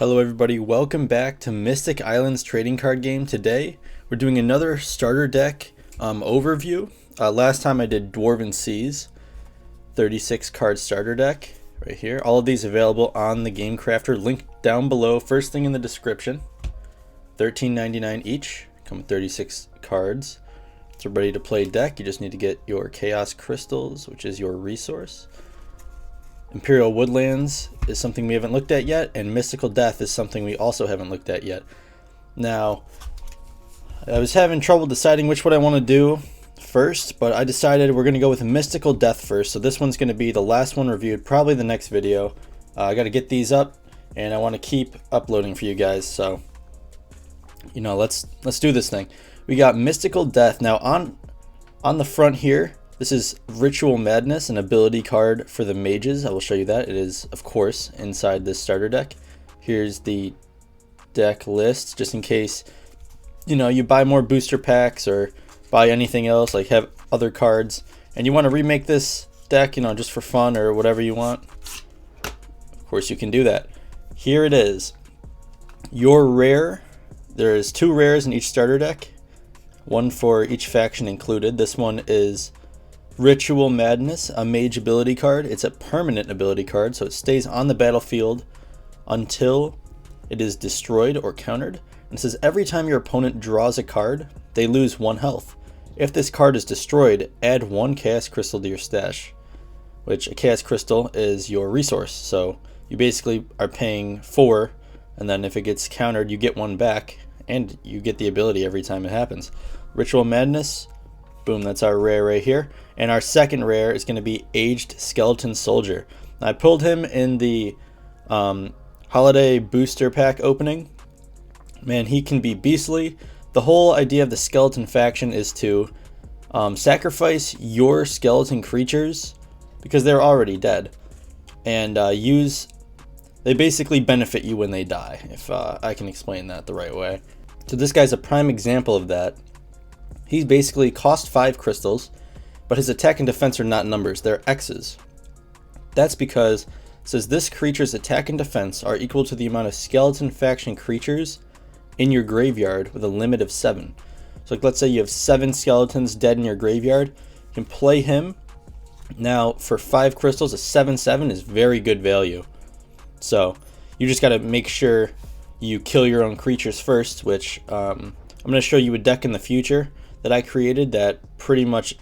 Hello everybody, welcome back to Mystic Islands trading card game. Today we're doing another starter deck overview. Last time I did Dwarven Seas, 36 card starter deck right here. All of these available on the Gamecrafter, link down below, first thing in the description. $13.99 each, come with 36 cards. It's a ready to play deck. You just need to get your Chaos Crystals, which is your resource. Imperial Woodlands is something we haven't looked at yet, and Mystical Death is something we also haven't looked at yet. Now, I was having trouble deciding which one I want to do first, but I decided we're going to go with Mystical Death first, so this one's going to be the last one reviewed, probably the next video. I got to get these up, and I want to keep uploading for you guys, so, you know, let's do this thing. We got Mystical Death. Now, on the front here, this is Ritual Madness, an ability card for the mages. I will show you that. It is, of course, inside this starter deck. Here's the deck list, just in case, you know, you buy more booster packs or buy anything else, like have other cards, and you want to remake this deck, you know, just for fun or whatever you want. Of course, you can do that. Here it is. Your rare. There is 2 rares in each starter deck, one for each faction included. This one is Ritual Madness, a mage ability card. It's a permanent ability card, so it stays on the battlefield until it is destroyed or countered. And it says every time your opponent draws a card, they lose 1 health. If this card is destroyed, add 1 Chaos Crystal to your stash, which a Chaos Crystal is your resource. So you basically are paying 4, and then if it gets countered, you get 1 back, and you get the ability every time it happens. Ritual Madness. Boom, that's our rare right here. And our second rare is going to be Aged Skeleton Soldier. I pulled him in the holiday booster pack opening. Man, he can be beastly. The whole idea of the skeleton faction is to sacrifice your skeleton creatures because they're already dead, and they basically benefit you when they die, if I can explain that the right way. So this guy's a prime example of that. He basically cost 5 crystals, but his attack and defense are not numbers, they're X's. That's because it says this creature's attack and defense are equal to the amount of skeleton faction creatures in your graveyard with a limit of 7. So like, let's say you have 7 skeletons dead in your graveyard, you can play him. Now for 5 crystals, a 7/7 is very good value. So you just got to make sure you kill your own creatures first, which I'm going to show you a deck in the future that I created that pretty much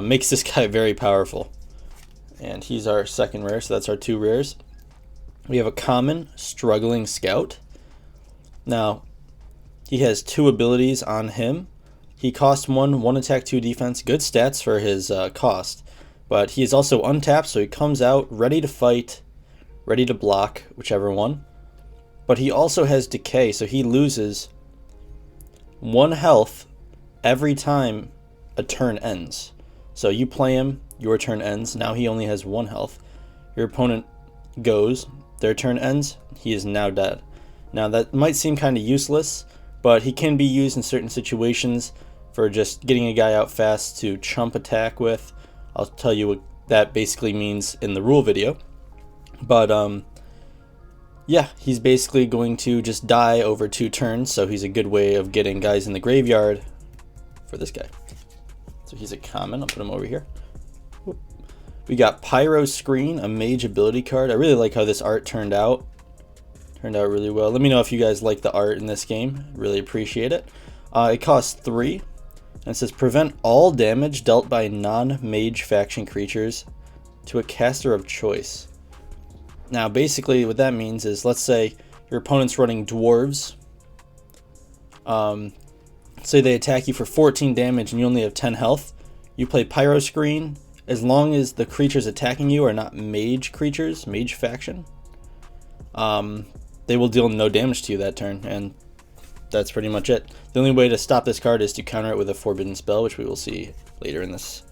makes this guy very powerful. And he's our second rare, so that's our 2 rares. We have a common, Struggling Scout. Now, he has 2 abilities on him. He costs 1 attack, 2 defense. Good stats for his cost. But he is also untapped, so he comes out ready to fight, ready to block, whichever one. But he also has Decay, so he loses 1 health every time a turn ends. So you play him, your turn ends, now he only has 1 health. Your opponent goes, their turn ends, he is now dead. Now that might seem kind of useless, but he can be used in certain situations for just getting a guy out fast to chump attack with. I'll tell you what that basically means in the rule video. But yeah, he's basically going to just die over 2 turns, so he's a good way of getting guys in the graveyard for this guy. So he's a common. I'll put him over here. Whoop. We got Pyro Screen, a mage ability card. I really like how this art turned out. Turned out really well. Let me know if you guys like the art in this game. Really appreciate it. It costs 3. And it says prevent all damage dealt by non-mage faction creatures to a caster of choice. Now basically what that means is, let's say your opponent's running dwarves. Say they attack you for 14 damage and you only have 10 health. You play Pyro Screen. As long as the creatures attacking you are not mage creatures, mage faction, they will deal no damage to you that turn, and that's pretty much it. The only way to stop this card is to counter it with a forbidden spell, which we will see later in this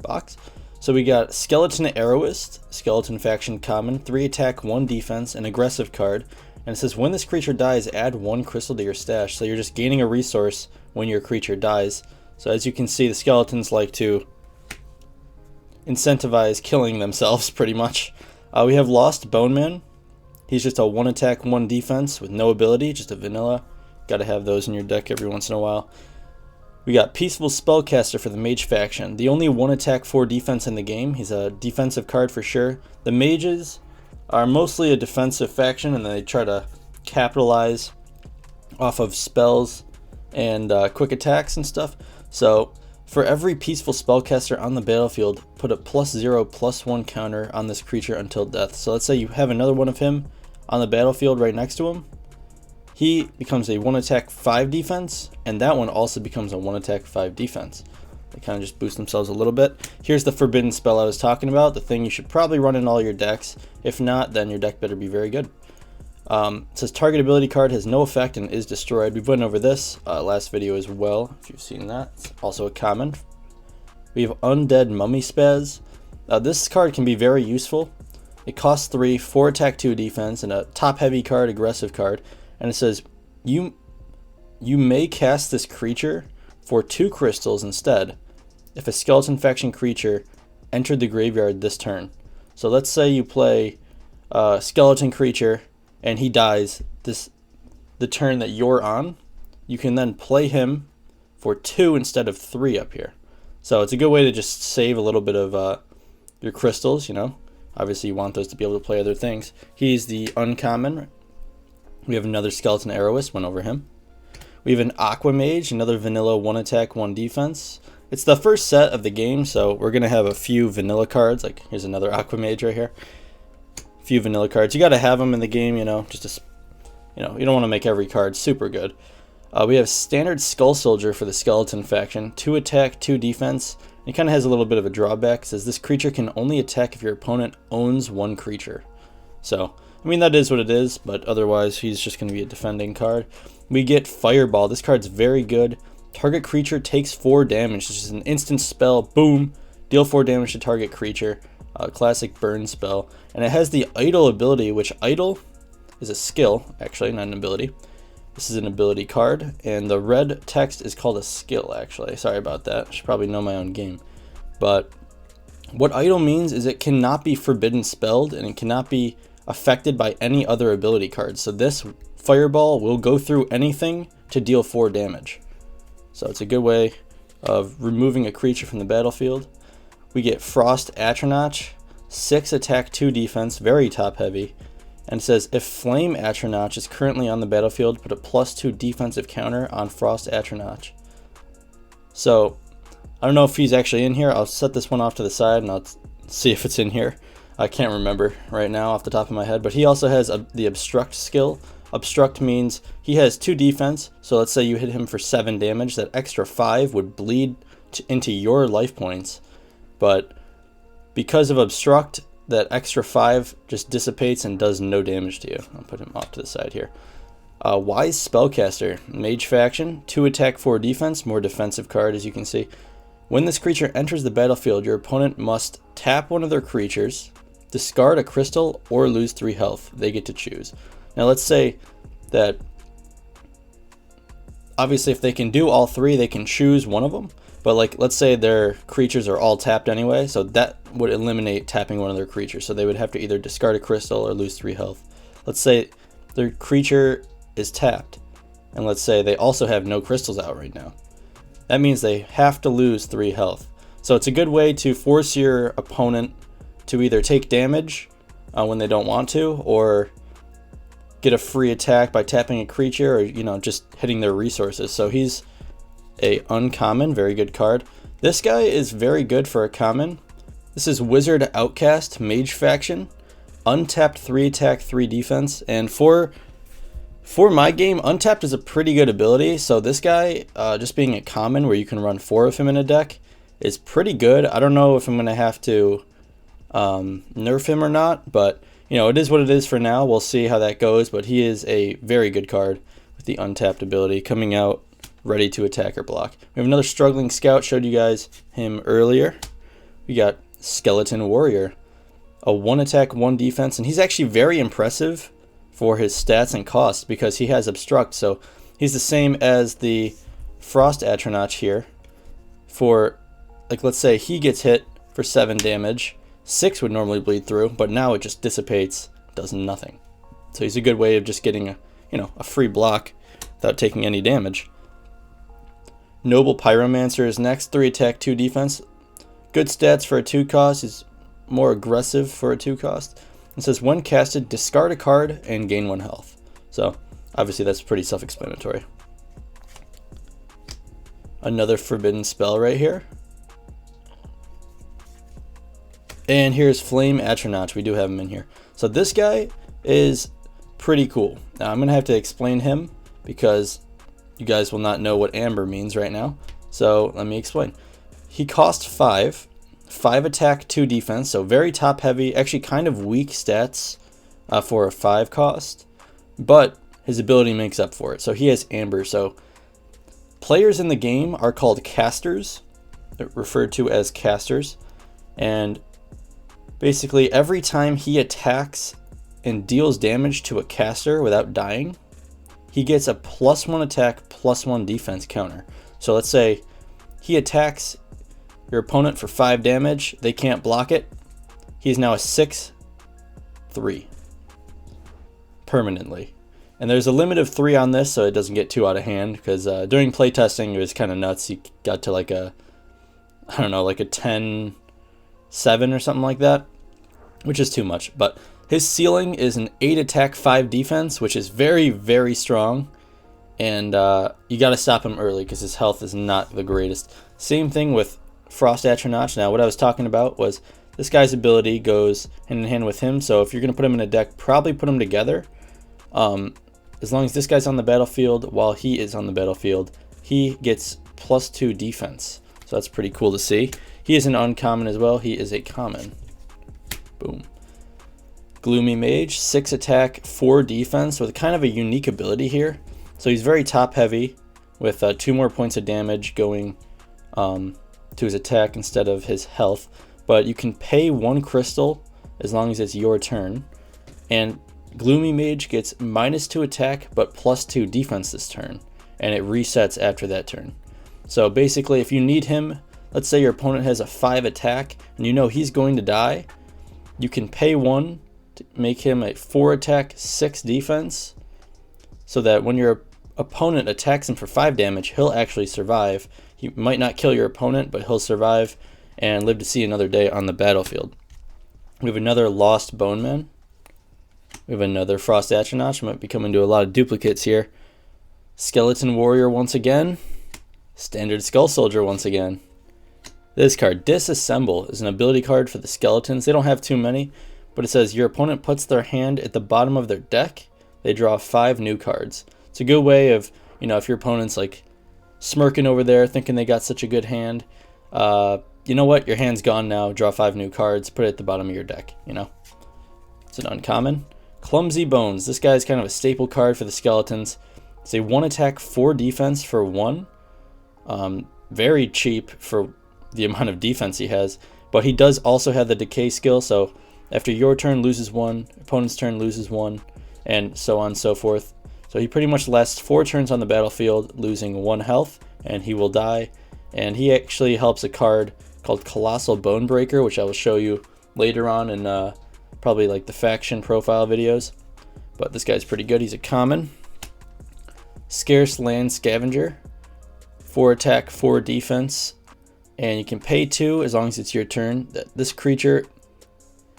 box. So we got Skeleton Arrowist, skeleton faction common, 3 attack, 1 defense, an aggressive card. And it says when this creature dies, add 1 crystal to your stash. So you're just gaining a resource when your creature dies. So as you can see, the skeletons like to incentivize killing themselves pretty much. We have Lost Bone Man. He's just a 1 attack, 1 defense with no ability, just a vanilla. Gotta have those in your deck every once in a while. We got Peaceful Spellcaster for the Mage faction. The only 1 attack, 4 defense in the game. He's a defensive card for sure. The Mages are mostly a defensive faction, and they try to capitalize off of spells and quick attacks and stuff. So for every Peaceful Spellcaster on the battlefield, put a +0/+1 counter on this creature until death. So let's say you have another one of him on the battlefield right next to him. He becomes a 1 attack, 5 defense, and that one also becomes a 1 attack, 5 defense. They kind of just boost themselves a little bit. Here's the forbidden spell I was talking about, the thing you should probably run in all your decks. If not, then your deck better be very good. It says target ability card has no effect and is destroyed. We've went over this last video as well, if you've seen that. It's also a common. We have Undead Mummy Spaz. This card can be very useful. It costs 3, 4 attack, 2 defense, and a top heavy card, aggressive card. And it says you may cast this creature for 2 crystals instead if a skeleton faction creature entered the graveyard this turn. So let's say you play a skeleton creature and he dies the turn that you're on. You can then play him for 2 instead of 3 up here. So it's a good way to just save a little bit of your crystals, you know. Obviously you want those to be able to play other things. He's the uncommon. We have another Skeleton Arrowist, went over him. We have an Aqua Mage, another vanilla 1 attack, 1 defense. It's the first set of the game, so we're going to have a few vanilla cards. Like, here's another Aqua Mage right here. A few vanilla cards. You got to have them in the game, you know, just to, you know, you don't want to make every card super good. We have standard Skull Soldier for the Skeleton faction, 2 attack, 2 defense. It kind of has a little bit of a drawback. It says this creature can only attack if your opponent owns 1 creature. So, I mean, that is what it is, but otherwise he's just going to be a defending card. We get Fireball. This card's very good. Target creature takes 4 damage. This is an instant spell. Boom. Deal 4 damage to target creature. Classic burn spell. And it has the Idle ability, which Idle is a skill, actually, not an ability. This is an ability card, and the red text is called a skill, actually. Sorry about that. I should probably know my own game. But what Idle means is it cannot be forbidden spelled, and it cannot be affected by any other ability cards. So this Fireball will go through anything to deal 4 damage. So it's a good way of removing a creature from the battlefield. We get Frost Atronach, 6 attack, 2 defense, very top heavy. And it says if Flame Atronach is currently on the battlefield, put a +2 defensive counter on Frost Atronach. So I don't know if he's actually in here. I'll set this one off to the side and I'll see if it's in here. I can't remember right now off the top of my head, but he also has the Obstruct skill. Obstruct means he has 2 defense, so let's say you hit him for 7 damage, that extra 5 would bleed into your life points, but because of Obstruct, that extra 5 just dissipates and does no damage to you. I'll put him off to the side here. Wise Spellcaster, Mage faction, 2 attack, 4 defense, more defensive card as you can see. When this creature enters the battlefield, your opponent must tap one of their creatures, discard a crystal, or lose 3 health. They get to choose. Now let's say that obviously if they can do all 3, they can choose one of them. But like let's say their creatures are all tapped anyway, so that would eliminate tapping one of their creatures. So they would have to either discard a crystal or lose 3 health. Let's say their creature is tapped, and let's say they also have no crystals out right now. That means they have to lose 3 health. So it's a good way to force your opponent to either take damage when they don't want to, or get a free attack by tapping a creature, or you know, just hitting their resources. So he's a uncommon, very good card. This guy is very good for a common. This is Wizard Outcast, Mage faction, untapped 3 attack, 3 defense, and for my game, untapped is a pretty good ability. So this guy, just being a common where you can run 4 of him in a deck, is pretty good. I don't know if I'm gonna have to nerf him or not, but you know, it is what it is for now. We'll see how that goes, but he is a very good card with the untapped ability coming out ready to attack or block. We have another Struggling Scout, showed you guys him earlier. We got Skeleton Warrior, a 1 attack, 1 defense, and he's actually very impressive for his stats and costs because he has Obstruct. So he's the same as the Frost Atronach here. For, like, let's say he gets hit for 7 damage. 6 would normally bleed through, but now it just dissipates, does nothing. So he's a good way of just getting a free block without taking any damage. Noble Pyromancer is next, 3 attack, 2 defense. Good stats for a 2 cost. He's more aggressive for a 2 cost. It says when casted, discard a card and gain 1 health. So obviously that's pretty self-explanatory. Another forbidden spell right here. And here's Flame Atronach. We do have him in here. So this guy is pretty cool. Now I'm going to have to explain him because you guys will not know what amber means right now. So let me explain. He costs 5 attack, 2 defense. So very top heavy, actually kind of weak stats for a 5 cost. But his ability makes up for it. So he has amber. So players in the game are called casters, referred to as casters. And basically every time he attacks and deals damage to a caster without dying, he gets a +1 attack, +1 defense counter. So let's say he attacks your opponent for 5 damage, they can't block it. He's now a 6/3 permanently. And there's a limit of 3 on this, so it doesn't get too out of hand, because during playtesting it was kind of nuts. He got to like a 10/7 or something like that, which is too much. But his ceiling is an 8 attack, 5 defense, which is very, very strong. And you got to stop him early because his health is not the greatest. Same thing with Frost Atronach. Now, what I was talking about was this guy's ability goes hand in hand with him. So if you're going to put him in a deck, probably put them together. As long as this guy's on the battlefield, while he is on the battlefield, he gets +2 defense. So that's pretty cool to see. He is an uncommon as well. He is a common. Boom. Gloomy Mage, 6 attack, 4 defense with kind of a unique ability here. So he's very top heavy with 2 more points of damage going to his attack instead of his health. But you can pay 1 crystal as long as it's your turn. And Gloomy Mage gets -2 attack but +2 defense this turn. And it resets after that turn. So basically if you need him, let's say your opponent has a 5 attack and you know he's going to die, you can pay 1 to make him a 4 attack, 6 defense, so that when your opponent attacks him for 5 damage, he'll actually survive. He might not kill your opponent, but he'll survive and live to see another day on the battlefield. We have another Lost Boneman. We have another Frost Atronach. Might be coming to a lot of duplicates here. Skeleton Warrior once again. Standard Skull Soldier once again. This card, Disassemble, is an ability card for the skeletons. They don't have too many, but it says your opponent puts their hand at the bottom of their deck. They draw 5 new cards. It's a good way of, if your opponent's like smirking over there thinking they got such a good hand, you know what, your hand's gone now, draw 5 new cards, put it at the bottom of your deck, It's an uncommon. Clumsy Bones, this guy's kind of a staple card for the skeletons. It's a 1 attack, 4 defense for 1. Very cheap for the amount of defense he has, but he does also have the decay skill, so after your turn loses 1, opponent's turn loses 1, and so on and so forth. So he pretty much lasts 4 turns on the battlefield, losing 1 health, and he will die. And he actually helps a card called Colossal Bonebreaker, which I will show you later on in probably like the faction profile videos. But this guy's pretty good. He's a common. Scarce Land Scavenger, 4 attack, 4 defense, and you can pay 2 as long as it's your turn. This creature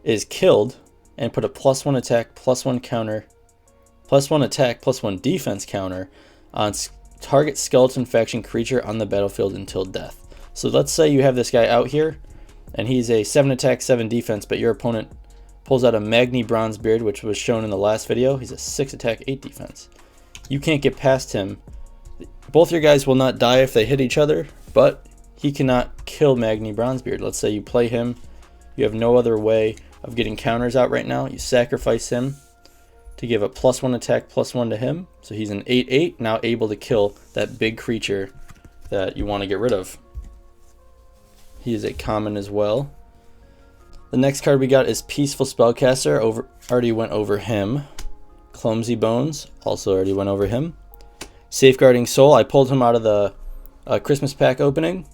is killed and put a +1 attack, +1 counter, +1 attack, +1 defense counter on target skeleton faction creature on the battlefield until death. So let's say you have this guy out here and he's a 7 attack, 7 defense, but your opponent pulls out a Magni Bronzebeard, which was shown in the last video. He's a 6 attack, 8 defense. You can't get past him. Both your guys will not die if they hit each other, but he cannot kill Magni Bronzebeard. Let's say you play him, you have no other way of getting counters out right now. You sacrifice him to give a +1 attack, +1 to him. So he's an 8/8, now able to kill that big creature that you want to get rid of. He is a common as well. The next card we got is Peaceful Spellcaster. Already went over him. Clumsy Bones, also already went over him. Safeguarding Soul, I pulled him out of the Christmas pack opening.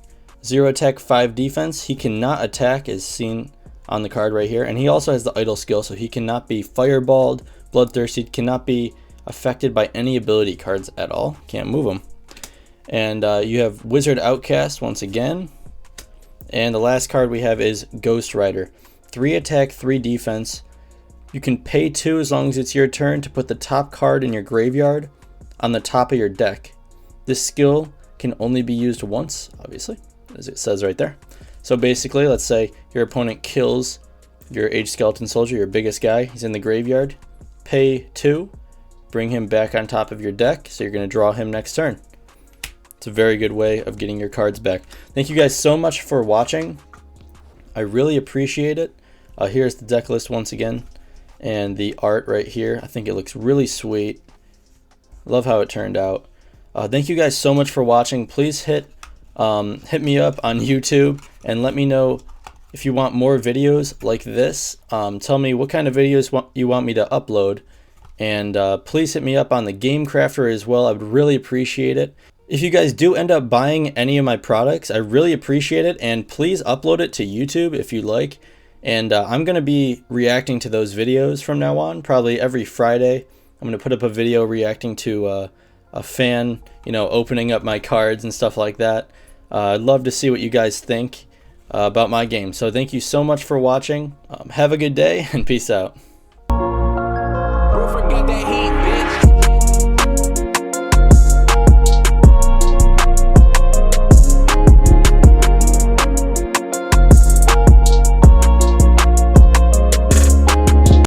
0 attack, 5 defense. He cannot attack, as seen on the card right here. And he also has the idle skill, so he cannot be fireballed bloodthirsty, cannot be affected by any ability cards at all. Can't move them. And you have Wizard Outcast once again. And the last card we have is Ghost Rider. 3 attack, 3 defense. You can pay 2 as long as it's your turn to put the top card in your graveyard on the top of your deck. This skill can only be used once, obviously, as it says right there. So basically, let's say your opponent kills your Age Skeleton Soldier, your biggest guy. He's in the graveyard. Pay 2, bring him back on top of your deck, so you're going to draw him next turn. It's a very good way of getting your cards back. Thank you guys so much for watching. I really appreciate it. Here's the deck list once again, and the art right here. I think it looks really sweet. Love how it turned out. Thank you guys so much for watching. Please hit me up on YouTube and let me know if you want more videos like this. Tell me what kind of videos you want me to upload, and please hit me up on the Gamecrafter as well. I would really appreciate it. If you guys do end up buying any of my products, I really appreciate it, and please upload it to YouTube if you like. And I'm going to be reacting to those videos from now on, probably every Friday. I'm going to put up a video reacting to a fan, you know, opening up my cards and stuff like that. I'd love to see what you guys think about my game. So thank you so much for watching. Have a good day, and peace out. Don't forget that heat.